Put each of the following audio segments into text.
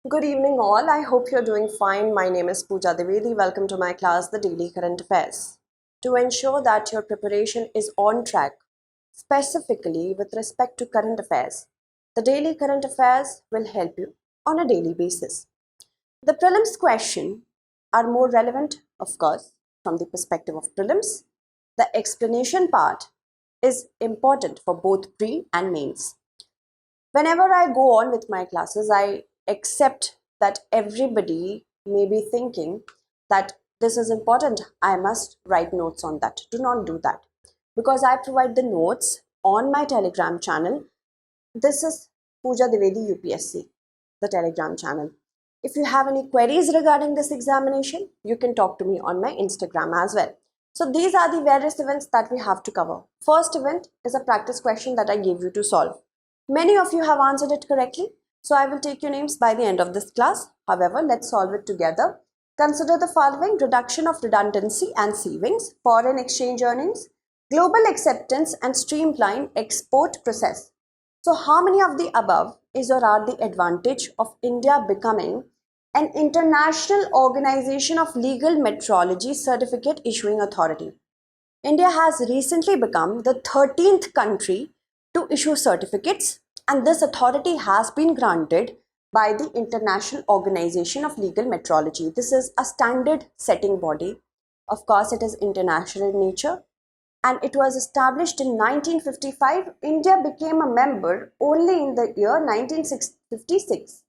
Good evening all. I hope you're doing fine. My name is Pooja Dwivedi. Welcome to my class, The Daily Current Affairs. To ensure that your preparation is on track, specifically with respect to current affairs, the Daily Current Affairs will help you on a daily basis. The prelims question are more relevant, of course, from the perspective of prelims. The explanation part is important for both pre and mains. Whenever I go on with my classes, I accept that everybody may be thinking that this is important, I must write notes on that. Do not do that, because I provide the notes on my Telegram channel. This is Pooja Dwivedi UPSC, the Telegram channel. If you have any queries regarding this examination, you can talk to me on my Instagram as well. So these are the various events that we have to cover. First event is a practice question that I gave you to solve. Many of you have answered it correctly, so I will take your names by the end of this class. However, let's solve it together. Consider the following: reduction of redundancy and savings, foreign exchange earnings, global acceptance and streamline export process. So how many of the above is or are the advantage of India becoming an international organization of legal metrology certificate issuing authority? India has recently become the 13th country to issue certificates, and this authority has been granted by the International Organization of Legal Metrology. This is a standard setting body. Of course, it is international in nature, and it was established in 1955. India became a member only in the year 1956.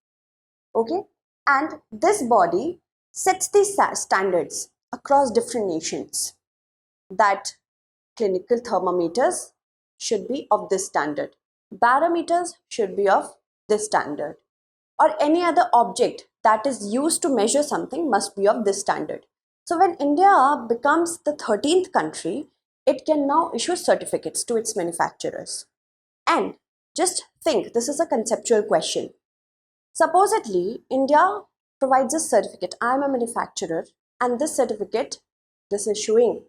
Okay, and this body sets the standards across different nations, that clinical thermometers should be of this standard, barometers should be of this standard, or any other object that is used to measure something must be of this standard. So when India becomes the 13th country, it can now issue certificates to its manufacturers. And just think, this is a conceptual question. Supposedly, India provides a certificate. I am a manufacturer, and this certificate, this issuing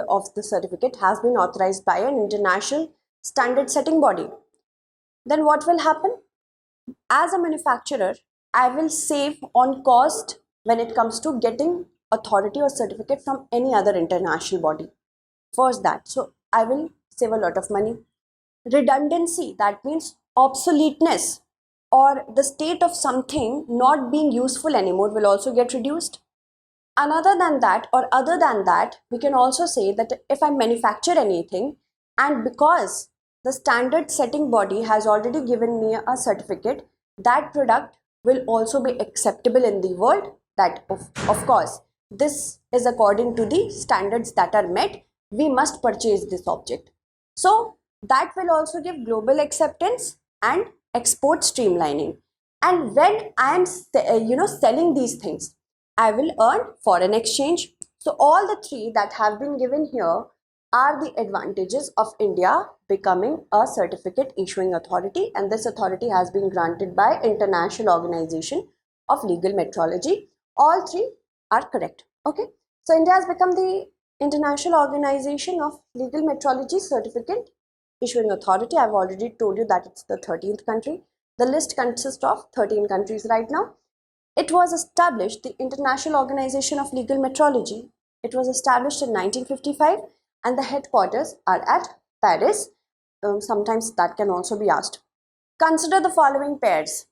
of the certificate has been authorized by an international standard setting body. Then what will happen? As a manufacturer, I will save on cost when it comes to getting authority or certificate from any other international body. First that, so I will save a lot of money. Redundancy, that means obsoleteness or the state of something not being useful anymore, will also get reduced. Another than that, or other than that, we can also say that if I manufacture anything, and because the standard setting body has already given me a certificate, that product will also be acceptable in the world. That of course, this is according to the standards that are met, we must purchase this object. So that will also give global acceptance and export streamlining. And when I am selling these things, I will earn foreign exchange. So all the three that have been given here are the advantages of India becoming a certificate issuing authority, and this authority has been granted by International Organization of Legal Metrology. All three are correct. Okay, so India has become the International Organization of Legal Metrology certificate issuing authority. I've already told you that it's the 13th country. The list consists of 13 countries right now. It was established, the International Organization of Legal Metrology. It was established in 1955, and the headquarters are at Paris. Sometimes that can also be asked. Consider the following pairs.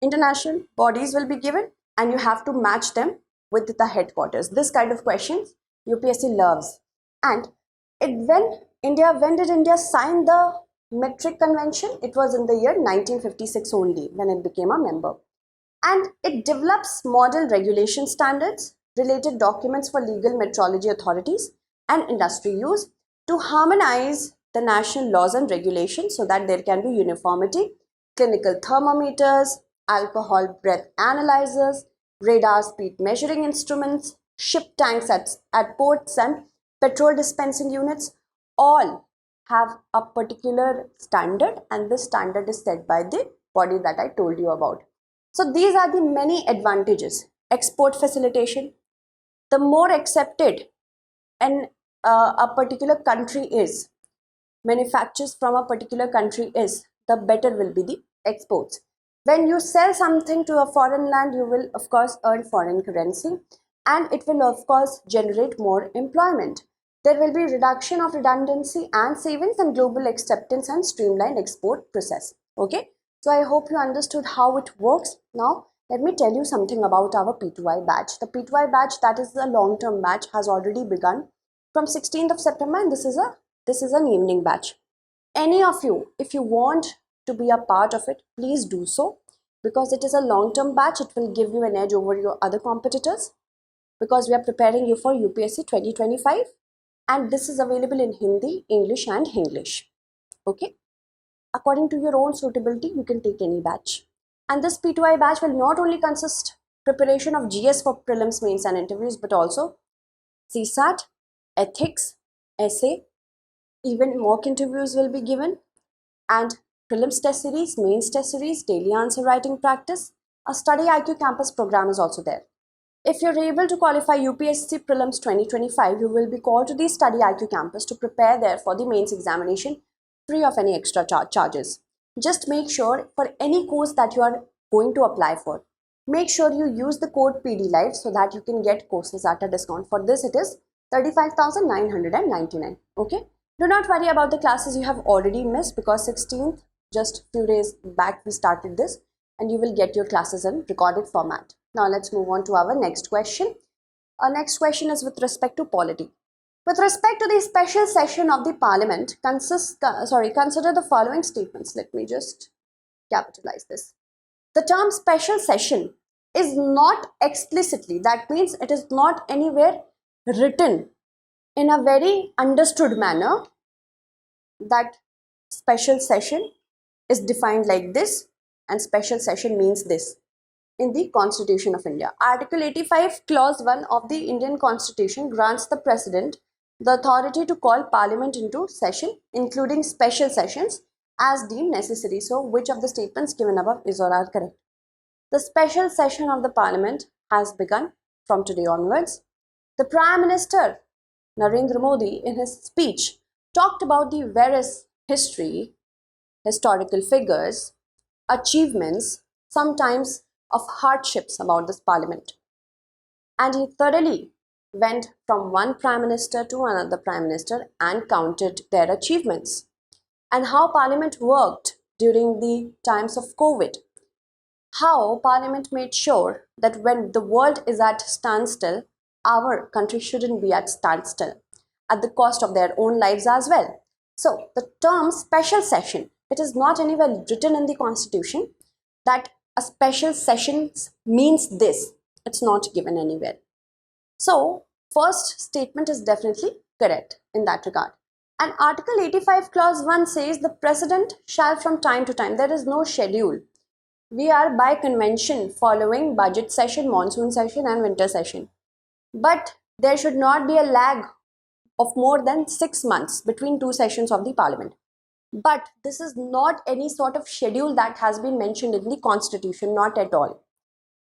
International bodies will be given, and you have to match them with the headquarters. This kind of questions UPSC loves. And when did India sign the metric convention? It was in the year 1956 only, when it became a member. And it develops model regulation standards, related documents for legal metrology authorities and industry use to harmonize the national laws and regulations so that there can be uniformity. Clinical thermometers, alcohol breath analyzers, radar speed measuring instruments, ship tanks at ports, and petrol dispensing units all have a particular standard, and this standard is set by the body that I told you about. So these are the many advantages. Export facilitation. The more accepted a particular country is, manufactures from a particular country is, the better will be the exports. When you sell something to a foreign land, you will of course earn foreign currency, and it will of course generate more employment. There will be reduction of redundancy and savings and global acceptance and streamlined export process. Okay, so I hope you understood how it works. Now let me tell you something about our P2I batch. The P2I batch, that is the long-term batch, has already begun from 16th of September, and this is an evening batch. Any of you, if you want to be a part of it, please do so, because it is a long-term batch. It will give you an edge over your other competitors, because we are preparing you for UPSC 2025, and this is available in Hindi, English and English. Okay, according to your own suitability, you can take any batch. And this P2I batch will not only consist preparation of GS for prelims, mains and interviews, but also CSAT, ethics, essay, even mock interviews will be given, and prelims test series, mains test series, daily answer writing practice. A studyIQ campus program is also there. If you're able to qualify UPSC Prelims 2025, you will be called to the studyIQ campus to prepare there for the mains examination free of any extra charges. Just make sure for any course that you are going to apply for, make sure you use the code PDLive so that you can get courses at a discount. For this, it is 35,999. Okay. Do not worry about the classes you have already missed, because 16th, just few days back, we started this, and you will get your classes in recorded format. Now let's move on to our next question. Our next question is with respect to polity. With respect to the special session of the parliament, consider the following statements. Let me just capitalize this. The term special session is not explicitly, that means it is not anywhere written in a very understood manner that special session is defined like this and special session means this in the Constitution of India. Article 85 clause 1 of the Indian Constitution grants the President the authority to call Parliament into session, including special sessions, as deemed necessary. So which of the statements given above is or are correct? The special session of the Parliament has begun from today onwards. The Prime Minister Narendra Modi, in his speech, talked about the various historical figures, achievements, sometimes of hardships about this parliament. And he thoroughly went from one prime minister to another prime minister and counted their achievements and how parliament worked during the times of COVID. How parliament made sure that when the world is at standstill, our country shouldn't be at standstill at the cost of their own lives as well. So the term special session, it is not anywhere written in the Constitution that a special session means this. It's not given anywhere. So first statement is definitely correct in that regard. And Article 85 clause 1 says the President shall from time to time, there is no schedule. We are by convention following budget session, monsoon session and winter session. But there should not be a lag of more than 6 months between two sessions of the parliament. But this is not any sort of schedule that has been mentioned in the Constitution, not at all.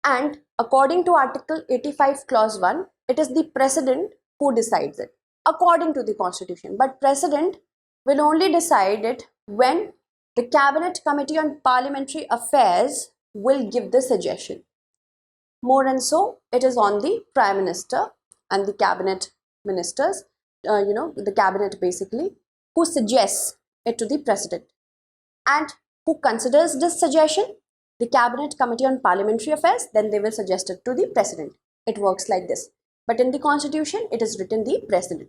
And according to Article 85 clause 1, it is the President who decides it according to the Constitution. But President will only decide it when the Cabinet Committee on Parliamentary Affairs will give the suggestion. More and so, it is on the Prime Minister and the Cabinet Ministers, the Cabinet basically, who suggests it to the President. And who considers this suggestion? The Cabinet Committee on Parliamentary Affairs, then they will suggest it to the President. It works like this. But in the Constitution, it is written the President.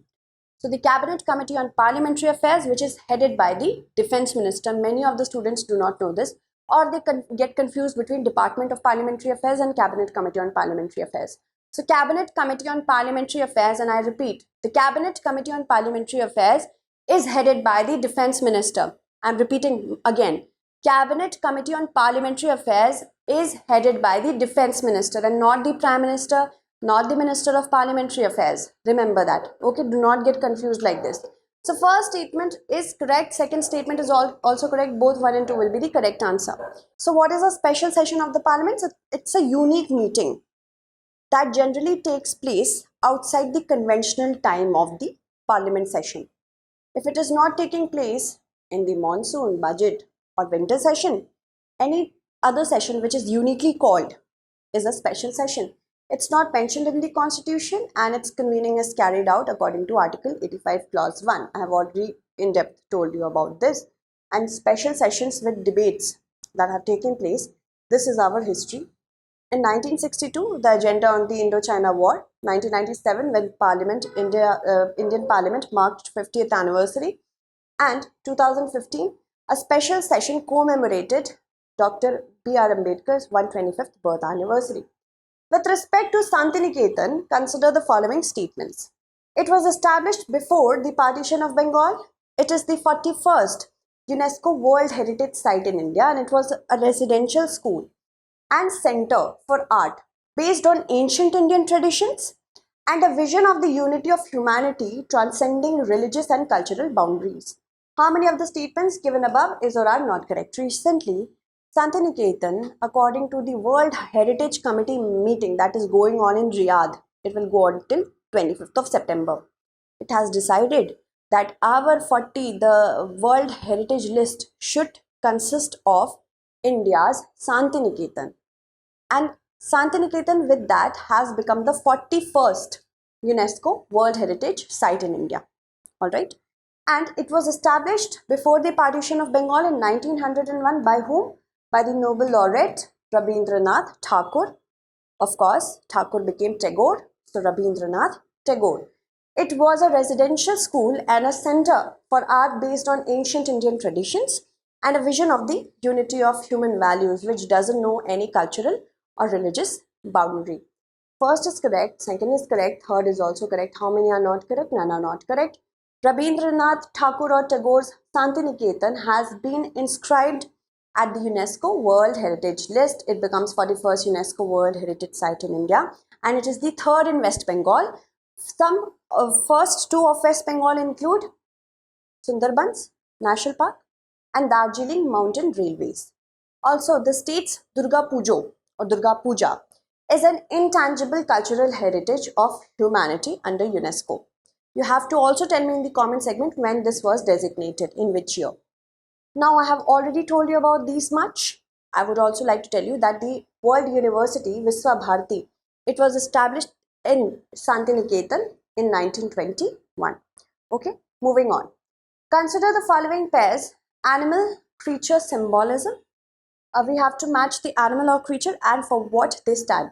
So the Cabinet Committee on Parliamentary Affairs, which is headed by the Defence Minister, many of the students do not know this, or they get confused between Department of Parliamentary Affairs and Cabinet Committee on Parliamentary Affairs. So Cabinet Committee on Parliamentary Affairs, and I repeat, the Cabinet Committee on Parliamentary Affairs is headed by the Defence Minister. I'm repeating again. Cabinet Committee on Parliamentary Affairs is headed by the Defence Minister and not the Prime Minister, not the Minister of Parliamentary Affairs. Remember that. Okay, do not get confused like this. So first statement is correct, second statement is also correct, both 1 and 2 will be the correct answer. So what is a special session of the Parliament? So it's a unique meeting that generally takes place outside the conventional time of the Parliament session. If it is not taking place in the monsoon, budget or winter session, any other session which is uniquely called is a special session. It's not mentioned in the constitution and its convening is carried out according to Article 85 Clause 1. I have already in depth told you about this. And special sessions with debates that have taken place. This is our history. In 1962, the agenda on the Indochina War. 1997, when Indian Parliament marked 50th anniversary. And 2015, a special session commemorated Dr. B.R. Ambedkar's 125th birth anniversary. With respect to Santiniketan, consider the following statements. It was established before the partition of Bengal. It is the 41st UNESCO World Heritage Site in India, and it was a residential school and center for art based on ancient Indian traditions and a vision of the unity of humanity transcending religious and cultural boundaries. How many of the statements given above is or are not correct? Recently, Santiniketan, according to the World Heritage Committee meeting that is going on in Riyadh, it will go on till 25th of September. It has decided that the World Heritage list should consist of India's Santiniketan. And Santiniketan with that has become the 41st UNESCO World Heritage Site in India. Alright. And it was established before the partition of Bengal in 1901 by whom? By the Nobel laureate Rabindranath Tagore. Of course, Tagore became Tagore, so Rabindranath Tagore. It was a residential school and a center for art based on ancient Indian traditions and a vision of the unity of human values which doesn't know any cultural or religious boundary. First is correct, second is correct, third is also correct. How many are not correct? None are not correct. Rabindranath Tagore or Tagore's Santiniketan has been inscribed at the UNESCO World Heritage List. It becomes 41st UNESCO World Heritage Site in India and it is the third in West Bengal. Some first two of West Bengal include Sundarbans National Park and Darjeeling Mountain Railways. Also, the state's Durga Pujo or Durga Puja is an intangible cultural heritage of humanity under UNESCO. You have to also tell me in the comment segment when this was designated, in which year. Now, I have already told you about these much. I would also like to tell you that the World University Visvesaraya, it was established in Santiniketan in 1921. Okay, moving on. Consider the following pairs: animal, creature, symbolism. We have to match the animal or creature and for what they stand.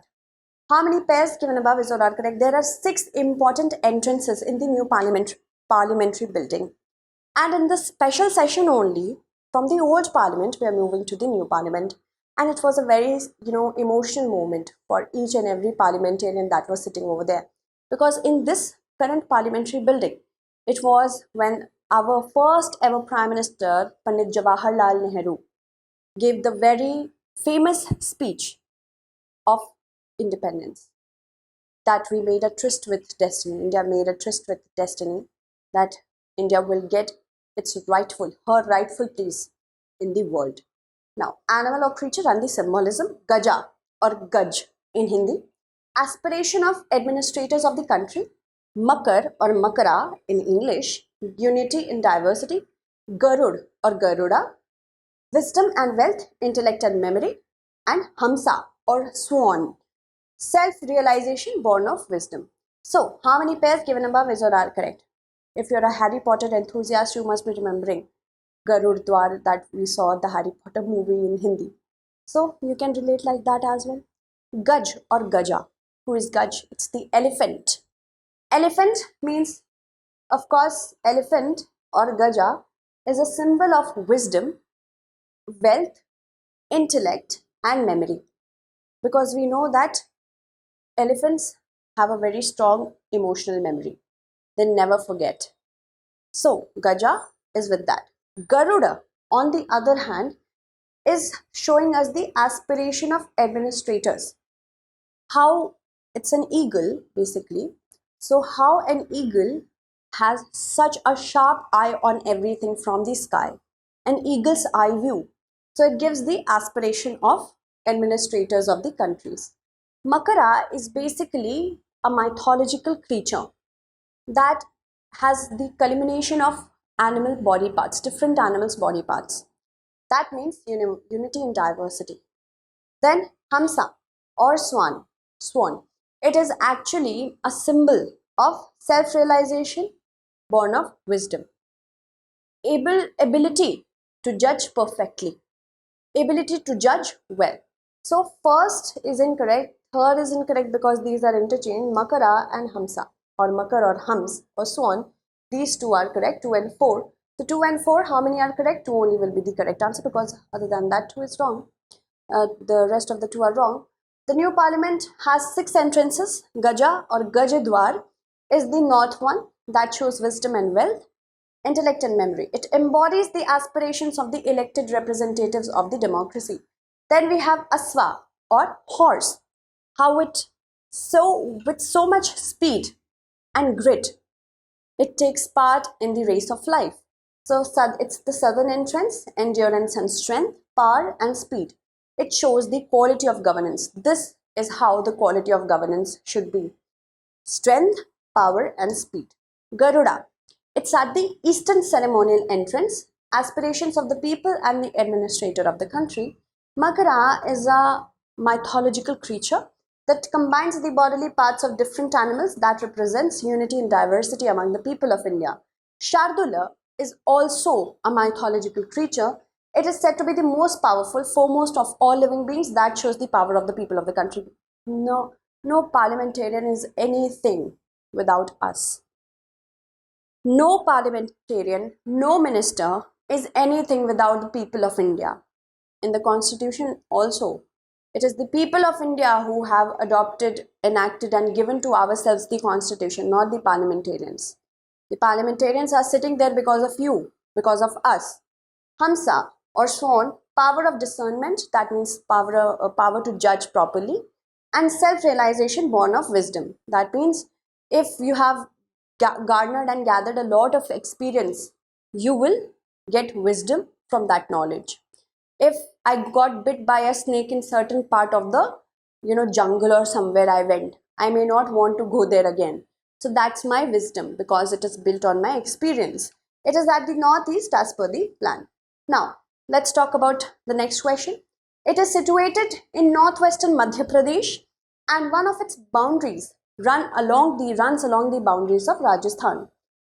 How many pairs given above is or are correct? There are 6 important entrances in the new parliamentary building. And in this special session only, from the old parliament, we are moving to the new parliament. And it was a very, emotional moment for each and every parliamentarian that was sitting over there. Because in this current parliamentary building, it was when our first ever Prime Minister, Pandit Jawaharlal Nehru, gave the very famous speech of independence, that we made a tryst with destiny. India made a tryst with destiny that India will get her rightful place in the world. Now, animal or creature and the symbolism, Gaja or Gaj in Hindi, aspiration of administrators of the country, Makar or Makara in English, unity in diversity, Garud or Garuda, wisdom and wealth, intellect and memory, and Hamsa or swan, self-realization born of wisdom. So, how many pairs given above is or are correct? If you're a Harry Potter enthusiast, you must be remembering Garud Dwar that we saw the Harry Potter movie in Hindi. So, you can relate like that as well. Gaj or Gaja. Who is Gaj? It's the elephant. Elephant means, of course, elephant or Gaja is a symbol of wisdom, wealth, intellect, and memory. Because we know that elephants have a very strong emotional memory. They never forget. So, Gaja is with that. Garuda, on the other hand, is showing us the aspiration of administrators. How it's an eagle, basically. So, how an eagle has such a sharp eye on everything from the sky. An eagle's eye view. So, it gives the aspiration of administrators of the countries. Makara is basically a mythological creature that has the culmination of animal body parts, different animals' body parts. That means unity in diversity. Then Hamsa or swan. It is actually a symbol of self-realization born of wisdom. Ability to judge perfectly. Ability to judge well. So first is incorrect, third is incorrect because these are interchanged. Makara and Hamsa, or Makar or Hams or swan, these two are correct, 2 and 4. So 2 and 4, how many are correct? 2 only will be the correct answer, because other than that 2 is wrong. The rest of the 2 are wrong. The new parliament has 6 entrances. Gaja or Gajadwar is the north one, that shows wisdom and wealth, intellect and memory. It embodies the aspirations of the elected representatives of the democracy. Then we have Aswa or horse. How it with so much speed and grit, it takes part in the race of life. So it's the southern entrance, endurance and strength, power and speed. It shows the quality of governance. This is how the quality of governance should be. Strength, power and speed. Garuda. It's at the eastern ceremonial entrance, aspirations of the people and the administrator of the country. Makara is a mythological creature that combines the bodily parts of different animals that represents unity and diversity among the people of India. Shardula is also a mythological creature. It is said to be the most powerful, foremost of all living beings. That shows the power of the people of the country. No parliamentarian is anything without us. No parliamentarian, no minister is anything without the people of India. In the constitution also, it is the people of India who have adopted, enacted and given to ourselves the constitution, not the parliamentarians. The parliamentarians are sitting there because of you, because of us. Hamsa or swan, power of discernment, that means power to judge properly, and self-realization born of wisdom. That means if you have garnered and gathered a lot of experience, you will get wisdom from that knowledge. If I got bit by a snake in certain part of the jungle or somewhere I went, I may not want to go there again. So that's my wisdom, because it is built on my experience. It is at the northeast as per the plan. Now let's talk about the next question. It is situated in northwestern Madhya Pradesh, and one of its boundaries runs along the boundaries of Rajasthan.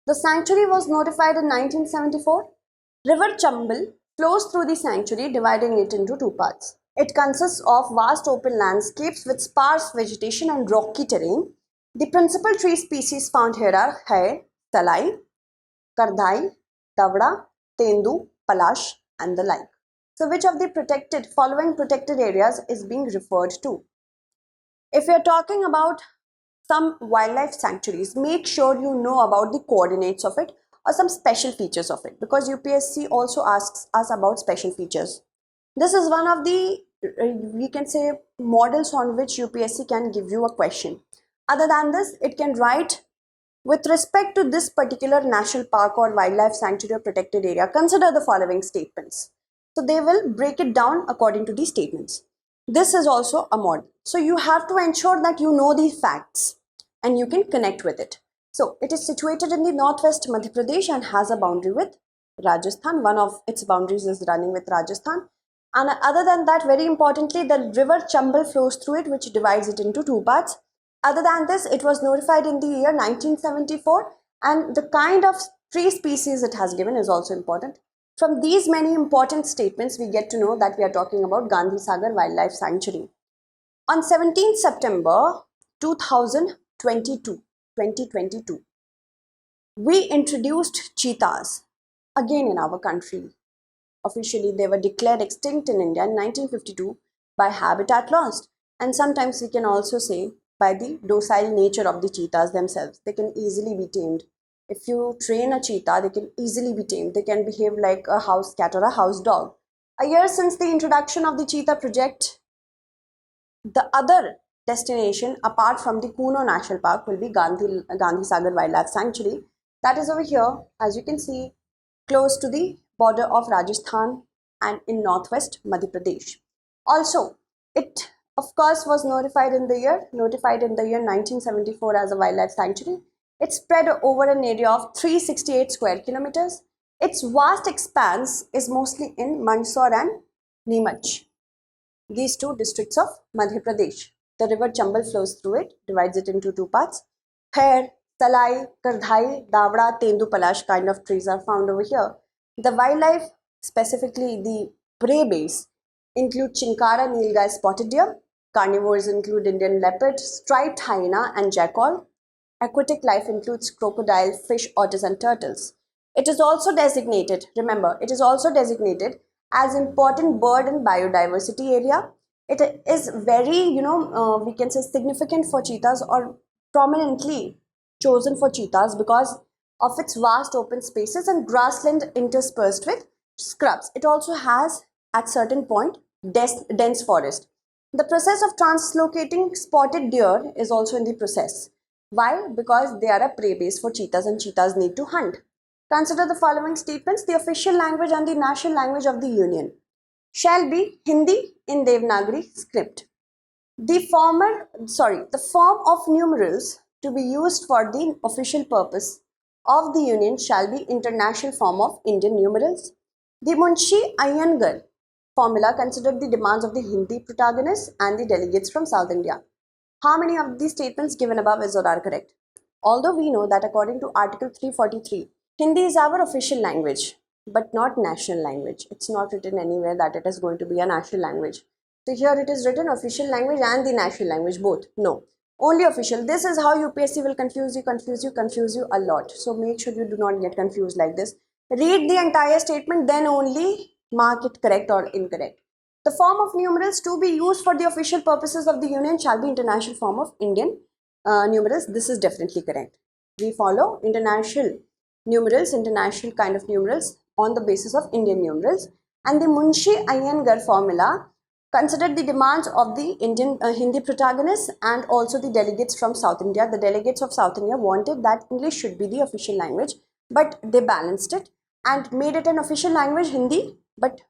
The sanctuary was notified in 1974. River Chambal flows through the sanctuary, dividing it into 2 parts. It consists of vast open landscapes with sparse vegetation and rocky terrain. The principal tree species found here are Hai, Salai, Kardhai, Tavda, Tendu, Palash and the like. So which of the following protected areas is being referred to? If you are talking about some wildlife sanctuaries, make sure you know about the coordinates of it or some special features of it, because UPSC also asks us about special features. This is one of the, we can say, models on which UPSC can give you a question. Other than this, it can write, with respect to this particular national park or wildlife sanctuary or protected area, consider the following statements. So they will break it down according to these statements. This is also a model. So you have to ensure that you know the facts and you can connect with it. So it is situated in the northwest Madhya Pradesh and has a boundary with Rajasthan. One of its boundaries is running with Rajasthan. And other than that, very importantly, the river Chambal flows through it, which divides it into 2 parts. Other than this, it was notified in the year 1974, and the kind of tree species it has given is also important. From these many important statements, we get to know that we are talking about Gandhi Sagar Wildlife Sanctuary. On 17th September 2022, we introduced cheetahs again in our country. Officially, they were declared extinct in India in 1952 by habitat loss, and sometimes we can also say by the docile nature of the cheetahs themselves. They can easily be tamed. If you train a cheetah, they can easily be tamed. They can behave like a house cat or a house dog. A year since the introduction of the cheetah project, the other destination apart from the Kuno National Park will be Gandhi Sagar Wildlife Sanctuary. That is over here, as you can see, close to the border of Rajasthan and in northwest Madhya Pradesh. Also, it of course was notified in the year 1974 as a wildlife sanctuary. It's spread over an area of 368 square kilometers. Its vast expanse is mostly in Mandsaur and Neemuch. these two districts of Madhya Pradesh. The river Chambal flows through it, divides it into two parts. Khair, Salai, Kardhai, Davda, Tendu Palash kind of trees are found over here. The wildlife, specifically the prey base, include Chinkara, Nilgai, spotted deer. Carnivores include Indian leopard, striped hyena and jackal. Aquatic life includes crocodile, fish, otters and turtles. It is also designated, remember, it is also designated as important bird and biodiversity area. It is very, we can say significant for cheetahs, or prominently chosen for cheetahs because of its vast open spaces and grassland interspersed with scrubs. It also has at certain point dense forest. The process of translocating spotted deer is also in the process. Why? Because they are a prey base for cheetahs and cheetahs need to hunt. Consider the following statements. The official language and the national language of the Union shall be Hindi in Devanagari script. The form of numerals to be used for the official purpose of the Union shall be international form of Indian numerals. The Munshi Iyengar formula considered the demands of the Hindi protagonists and the delegates from South India. How many of these statements given above is or are correct? Although we know that according to Article 343, Hindi is our official language, but not national language. It's not written anywhere that it is going to be a national language. So here it is written official language and the national language both. No, only official. This is how UPSC will confuse you a lot. So make sure you do not get confused like this. Read the entire statement, then only mark it correct or incorrect. The form of numerals to be used for the official purposes of the Union shall be international form of Indian numerals. This is definitely correct. We follow international numerals, international kind of numerals on the basis of Indian numerals. And the Munshi Iyengar formula considered the demands of the Indian Hindi protagonists and also the delegates from South India. The delegates of South India wanted that English should be the official language, but they balanced it and made it an official language, Hindi, but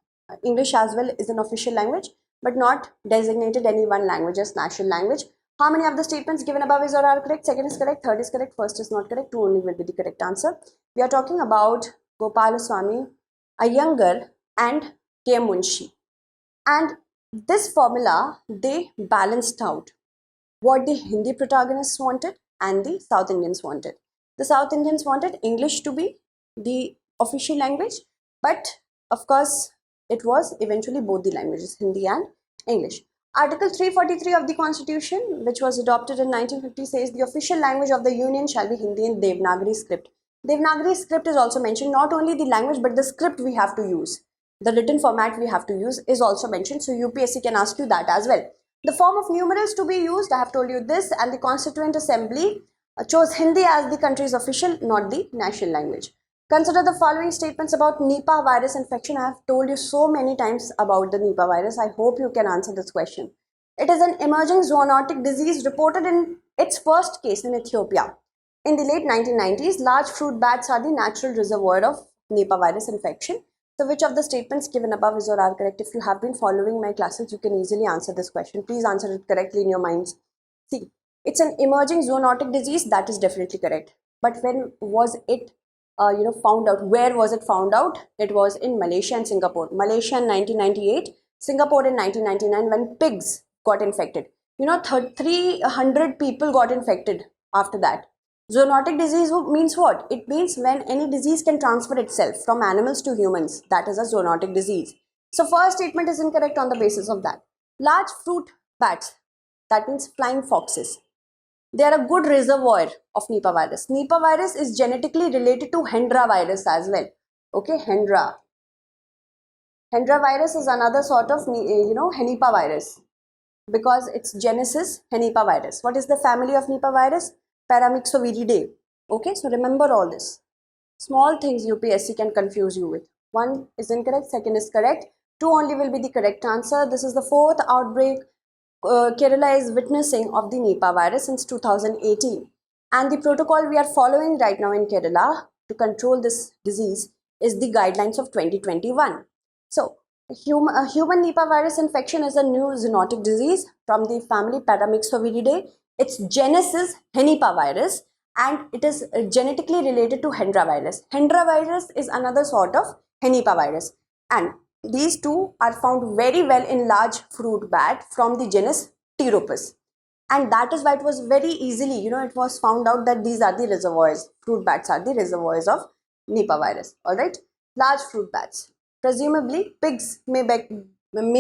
English as well is an official language, but not designated any one language as national language. How many of the statements given above is or are correct? Second is correct, third is correct, first is not correct, two only will be the correct answer. We are talking about Gopalaswamy Iyengar and K. Munshi. And this formula, they balanced out what the Hindi protagonists wanted and the South Indians wanted. The South Indians wanted English to be the official language, but of course, it was eventually both the languages, Hindi and English. Article 343 of the Constitution, which was adopted in 1950, says the official language of the Union shall be Hindi in Devanagari script. Devanagari script is also mentioned, not only the language but the script we have to use. The written format we have to use is also mentioned, so UPSC can ask you that as well. The form of numerals to be used, I have told you this, and the Constituent Assembly chose Hindi as the country's official, not the national language. Consider the following statements about Nipah virus infection. I have told you so many times about the Nipah virus. I hope you can answer this question. It is an emerging zoonotic disease reported in its first case in Ethiopia. In the late 1990s, large fruit bats are the natural reservoir of Nipah virus infection. So which of the statements given above is or are correct? If you have been following my classes, you can easily answer this question. Please answer it correctly in your minds. See, it's an emerging zoonotic disease. That is definitely correct. But when was it found out? Where was it found out? It was in Malaysia and Singapore. Malaysia in 1998, Singapore in 1999 when pigs got infected. 300 people got infected after that. Zoonotic disease means what? It means when any disease can transfer itself from animals to humans. That is a zoonotic disease. So first statement is incorrect on the basis of that. Large fruit bats, that means flying foxes. They are a good reservoir of Nipah virus. Nipah virus is genetically related to Hendra virus as well. Okay, Hendra. Hendra virus is another sort of, Nipah virus because its genesis, Nipah virus. What is the family of Nipah virus? Paramyxoviridae. Okay, so remember all this. Small things UPSC can confuse you with. One is incorrect, second is correct. Two only will be the correct answer. This is the fourth outbreak Kerala is witnessing of the Nipah virus since 2018. And the protocol we are following right now in Kerala to control this disease is the guidelines of 2021. So, human Nipah virus infection is a new zoonotic disease from the family Paramyxoviridae. Its genesis Nipah virus and it is genetically related to Hendra virus. Hendra virus is another sort of Nipah virus. And These two are found very well in large fruit bat from the genus Pteropus. And that is why it was very easily, it was found out that these are the reservoirs. Fruit bats are the reservoirs of Nipah virus. Alright, large fruit bats. Presumably, pigs may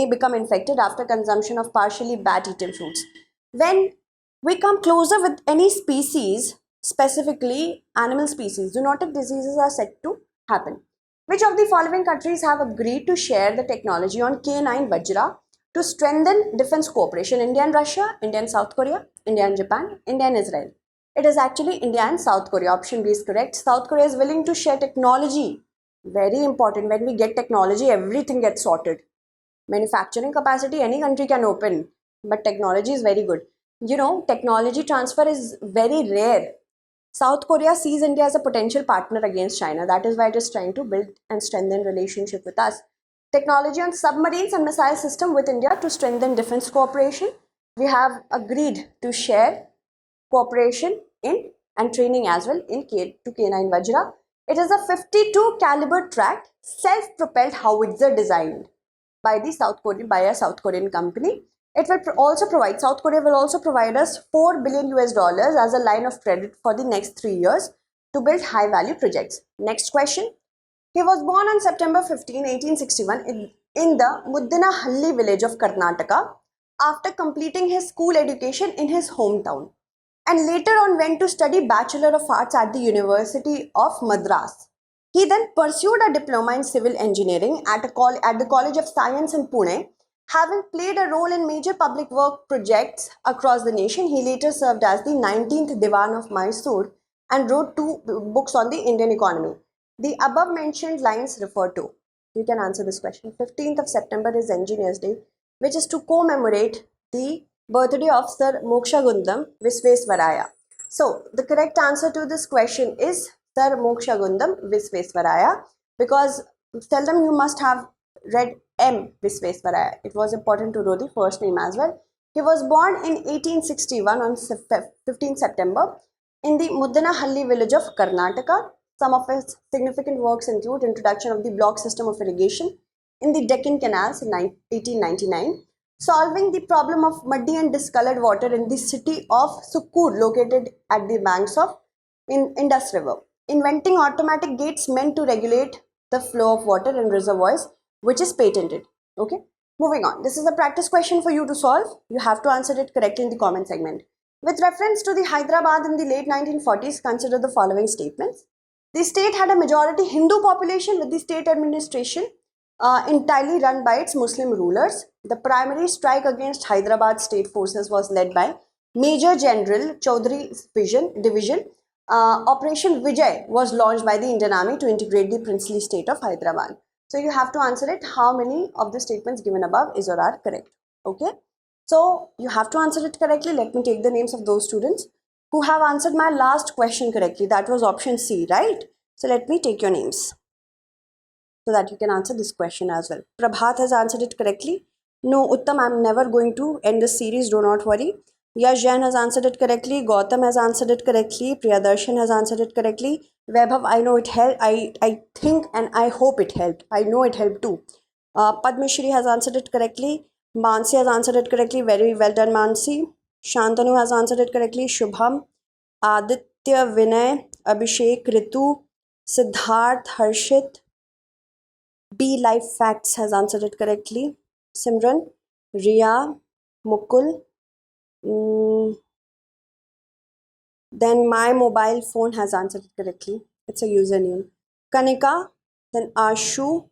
become infected after consumption of partially bat-eaten fruits. When we come closer with any species, specifically animal species, zoonotic diseases are said to happen. Which of the following countries have agreed to share the technology on K9 Vajra to strengthen defense cooperation? India and Russia, India and South Korea, India and Japan, India and Israel. It is actually India and South Korea. Option B is correct. South Korea is willing to share technology. Very important. When we get technology, everything gets sorted. Manufacturing capacity, any country can open, but technology is very good. Technology transfer is very rare. South Korea sees India as a potential partner against China. That is why it is trying to build and strengthen relationship with us. Technology on submarines and missile system with India to strengthen defense cooperation. We have agreed to share cooperation in and training as well in K9 Vajra. It is a 52 caliber tracked self-propelled howitzer designed by a South Korean company. It will also provide, South Korea will also provide us 4 billion US dollars as a line of credit for the next 3 years to build high value projects. Next question. He was born on September 15, 1861 in the Muddinahalli village of Karnataka after completing his school education in his hometown, and later on went to study Bachelor of Arts at the University of Madras. He then pursued a diploma in civil engineering at the College of Science in Pune. Having played a role in major public work projects across the nation, he later served as the 19th Diwan of Mysore and wrote 2 books on the Indian economy. The above mentioned lines refer to. You can answer this question. 15th of September is Engineers Day, which is to commemorate the birthday of Sir Mokshagundam Visvesaraya. So, the correct answer to this question is Sir Mokshagundam Visvesaraya, because seldom you must have read M. Visvesaraya. It was important to know the first name as well. He was born in 1861 on 15 September in the Muddinahalli village of Karnataka. Some of his significant works include introduction of the block system of irrigation in the Deccan Canals in 1899, solving the problem of muddy and discolored water in the city of Sukkur located at the banks of Indus River, inventing automatic gates meant to regulate the flow of water in reservoirs, which is patented. Okay, moving on. This is a practice question for you to solve. You have to answer it correctly in the comment segment. With reference to the Hyderabad in the late 1940s, consider the following statements. The state had a majority Hindu population with the state administration entirely run by its Muslim rulers. The primary strike against Hyderabad state forces was led by Major General Chaudhry's division. Operation Vijay was launched by the Indian Army to integrate the princely state of Hyderabad. So you have to answer it. How many of the statements given above is or are correct? Okay. So you have to answer it correctly. Let me take the names of those students who have answered my last question correctly. That was option C, right? So let me take your names so that you can answer this question as well. Prabhat has answered it correctly. No, Uttam, I'm never going to end this series. Do not worry. Yash Jain has answered it correctly. Gautam has answered it correctly. Priyadarshan has answered it correctly. Vaibhav, I know it helped. I think and I hope it helped. I know it helped too. Padmashri has answered it correctly. Mansi has answered it correctly. Very well done, Mansi. Shantanu has answered it correctly. Shubham, Aditya, Vinay, Abhishek, Ritu, Siddharth, Harshit, B Life Facts has answered it correctly. Simran, Ria, Mukul. Then my mobile phone has answered it correctly. It's a username. Kanika, then Ashu,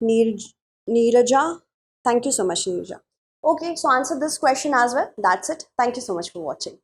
Neeraja. Thank you so much, Neeraja. Okay, so answer this question as well. That's it. Thank you so much for watching.